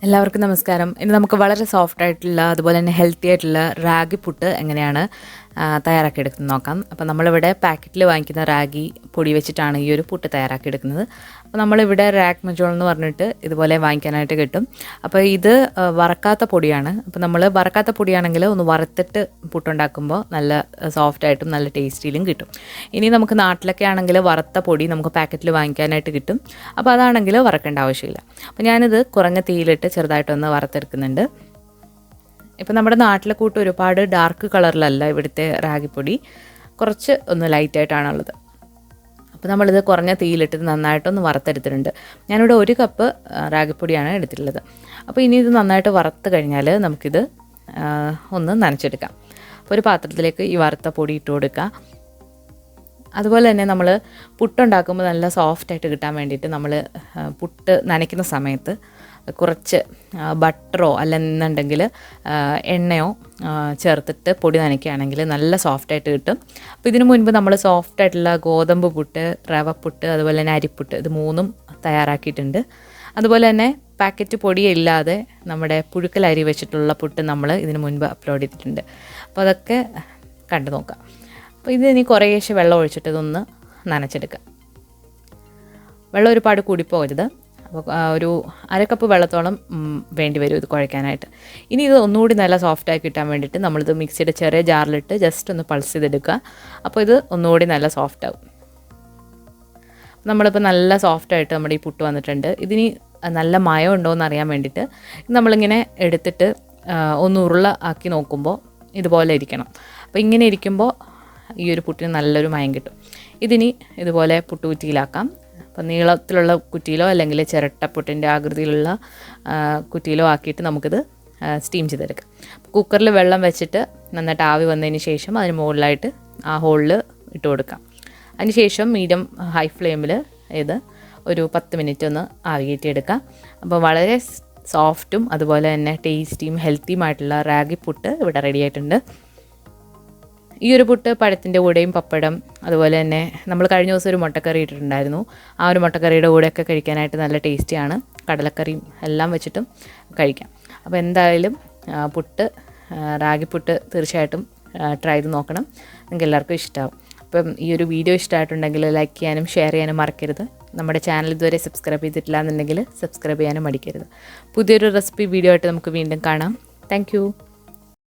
എല്ലാവർക്കും നമസ്കാരം. ഇന്ന് നമുക്ക് വളരെ സോഫ്റ്റ് ആയിട്ടുള്ള അതുപോലെ തന്നെ ഹെൽത്തി ആയിട്ടുള്ള റാഗി പുട്ട് എങ്ങനെയാണ് തയ്യാറാക്കിയെടുക്കുന്നത് നോക്കാം. അപ്പോൾ നമ്മളിവിടെ പാക്കറ്റിൽ വാങ്ങിക്കുന്ന റാഗി പൊടി വെച്ചിട്ടാണ് ഈ ഒരു പുട്ട് തയ്യാറാക്കിയെടുക്കുന്നത്. അപ്പോൾ നമ്മളിവിടെ റാഗ് മജോൾ എന്ന് പറഞ്ഞിട്ട് ഇതുപോലെ വാങ്ങിക്കാനായിട്ട് കിട്ടും. അപ്പോൾ ഇത് വറക്കാത്ത പൊടിയാണ്. അപ്പോൾ നമ്മൾ വറക്കാത്ത പൊടിയാണെങ്കിൽ ഒന്ന് വറുത്തിട്ട് പുട്ടുണ്ടാക്കുമ്പോൾ നല്ല സോഫ്റ്റായിട്ടും നല്ല ടേസ്റ്റിയിലും കിട്ടും. ഇനി നമുക്ക് നാട്ടിലൊക്കെ ആണെങ്കിൽ വറുത്ത പൊടി നമുക്ക് പാക്കറ്റിൽ വാങ്ങിക്കാനായിട്ട് കിട്ടും. അപ്പോൾ അതാണെങ്കിൽ വറക്കേണ്ട ആവശ്യമില്ല. അപ്പോൾ ഞാനിത് കുറഞ്ഞ തീയിലിട്ട് ചെറുതായിട്ടൊന്ന് വറുത്തെടുക്കുന്നുണ്ട്. ഇപ്പം നമ്മുടെ നാട്ടിലെ കൂട്ട് ഒരുപാട് ഡാർക്ക് കളറിലല്ല ഇവിടുത്തെ റാഗിപ്പൊടി, കുറച്ച് ഒന്ന് ലൈറ്റായിട്ടാണുള്ളത്. അപ്പോൾ നമ്മളിത് കുറഞ്ഞ തീയിലിട്ട് നന്നായിട്ടൊന്ന് വറുത്തെടുത്തിട്ടുണ്ട്. ഞാനിവിടെ 1 കപ്പ് റാഗിപ്പൊടിയാണ് എടുത്തിട്ടുള്ളത്. അപ്പോൾ ഇനി ഇത് നന്നായിട്ട് വറുത്ത് കഴിഞ്ഞാൽ നമുക്കിത് ഒന്ന് നനച്ചെടുക്കാം. അപ്പോൾ ഒരു പാത്രത്തിലേക്ക് ഈ വറുത്ത പൊടി ഇട്ട് കൊടുക്കുക. അതുപോലെ തന്നെ നമ്മൾ പുട്ടുണ്ടാക്കുമ്പോൾ നല്ല സോഫ്റ്റായിട്ട് കിട്ടാൻ വേണ്ടിയിട്ട് നമ്മൾ പുട്ട് നനയ്ക്കുന്ന സമയത്ത് കുറച്ച് ബട്ടറോ അല്ലെന്നുണ്ടെങ്കിൽ എണ്ണയോ ചേർത്തിട്ട് പൊടി നനയ്ക്കുകയാണെങ്കിൽ നല്ല സോഫ്റ്റായിട്ട് കിട്ടും. അപ്പോൾ ഇതിനു മുൻപ് നമ്മൾ സോഫ്റ്റായിട്ടുള്ള ഗോതമ്പ് പുട്ട്, റവ പുട്ട്, അതുപോലെ തന്നെ അരിപ്പുട്ട്, ഇത് 3ഉം തയ്യാറാക്കിയിട്ടുണ്ട്. അതുപോലെ തന്നെ പാക്കറ്റ് പൊടിയില്ലാതെ നമ്മുടെ പുഴുക്കൽ അരി വെച്ചിട്ടുള്ള പുട്ട് നമ്മൾ ഇതിനു മുൻപ് അപ്ലോഡ് ചെയ്തിട്ടുണ്ട്. അപ്പോൾ അതൊക്കെ കണ്ടു നോക്കാം. അപ്പോൾ ഇത് ഇനി കുറേശ്ശെ വെള്ളം ഒഴിച്ചിട്ട് ഇതൊന്ന് നനച്ചെടുക്കുക. വെള്ളം ഒരുപാട് കൂടിപ്പോകരുത്. അപ്പോൾ ഒരു 1/2 കപ്പ് വെള്ളത്തോളം വേണ്ടി വരും ഇത് കുഴയ്ക്കാനായിട്ട്. ഇനി ഇത് ഒന്നുകൂടി നല്ല സോഫ്റ്റായി കിട്ടാൻ വേണ്ടിയിട്ട് നമ്മളിത് മിക്സിയുടെ ചെറിയ ജാറിലിട്ട് ജസ്റ്റ് ഒന്ന് പൾസ് ചെയ്തെടുക്കുക. അപ്പോൾ ഇത് ഒന്നുകൂടി നല്ല സോഫ്റ്റാവും. നമ്മളിപ്പോൾ നല്ല സോഫ്റ്റായിട്ട് നമ്മുടെ ഈ പുട്ട് വന്നിട്ടുണ്ട്. ഇതിന് നല്ല മയം ഉണ്ടോ എന്ന് അറിയാൻ വേണ്ടിയിട്ട് നമ്മളിങ്ങനെ എടുത്തിട്ട് ഒന്ന് ഉരുള ആക്കി നോക്കുമ്പോൾ ഇതുപോലെ ഇരിക്കണം. അപ്പോൾ ഇങ്ങനെ ഇരിക്കുമ്പോൾ ഈ ഒരു പുട്ടിന് നല്ലൊരു മയം കിട്ടും. ഇതിനി ഇതുപോലെ പുട്ടുകുറ്റിയിലാക്കാം. അപ്പോൾ നീളത്തിലുള്ള കുറ്റിയിലോ അല്ലെങ്കിൽ ചിരട്ടപ്പുട്ടിൻ്റെ ആകൃതിയിലുള്ള കുറ്റിയിലോ ആക്കിയിട്ട് നമുക്കിത് സ്റ്റീം ചെയ്തെടുക്കാം. കുക്കറിൽ വെള്ളം വെച്ചിട്ട് നന്നായിട്ട് ആവി വന്നതിന് ശേഷം അതിന് മുകളിലായിട്ട് ആ ഹോളിൽ ഇട്ട് കൊടുക്കാം. അതിന് ശേഷം മീഡിയം ഹൈ ഫ്ലെയിമിൽ ഇത് ഒരു 10 മിനിറ്റ് ഒന്ന് ആവി കയറ്റിയെടുക്കാം. അപ്പോൾ വളരെ സോഫ്റ്റും അതുപോലെ തന്നെ ടേസ്റ്റിയും ഹെൽത്തിയുമായിട്ടുള്ള റാഗി പുട്ട് ഇവിടെ റെഡി ആയിട്ടുണ്ട്. ഈ ഒരു പുട്ട് പഴത്തിൻ്റെ കൂടെയും പപ്പടം, അതുപോലെ തന്നെ നമ്മൾ കഴിഞ്ഞ ദിവസം ഒരു മുട്ടക്കറി ഇട്ടിട്ടുണ്ടായിരുന്നു. ആ ഒരു മുട്ടക്കറിയുടെ കൂടെയൊക്കെ കഴിക്കാനായിട്ട് നല്ല ടേസ്റ്റിയാണ്. കടലക്കറിയും എല്ലാം വെച്ചിട്ടും കഴിക്കാം. അപ്പോൾ എന്തായാലും റാഗി പുട്ട് തീർച്ചയായിട്ടും ട്രൈ ചെയ്ത് നോക്കണം. നിങ്ങൾക്ക് എല്ലാവർക്കും ഇഷ്ടമാവും. അപ്പം ഈ ഒരു വീഡിയോ ഇഷ്ടമായിട്ടുണ്ടെങ്കിൽ ലൈക്ക് ചെയ്യാനും ഷെയർ ചെയ്യാനും മറക്കരുത്. നമ്മുടെ ചാനൽ ഇതുവരെ സബ്സ്ക്രൈബ് ചെയ്തിട്ടില്ല എന്നുണ്ടെങ്കിൽ സബ്സ്ക്രൈബ് ചെയ്യാനും മടിക്കരുത്. പുതിയൊരു റെസിപ്പി വീഡിയോ ആയിട്ട് നമുക്ക് വീണ്ടും കാണാം. താങ്ക്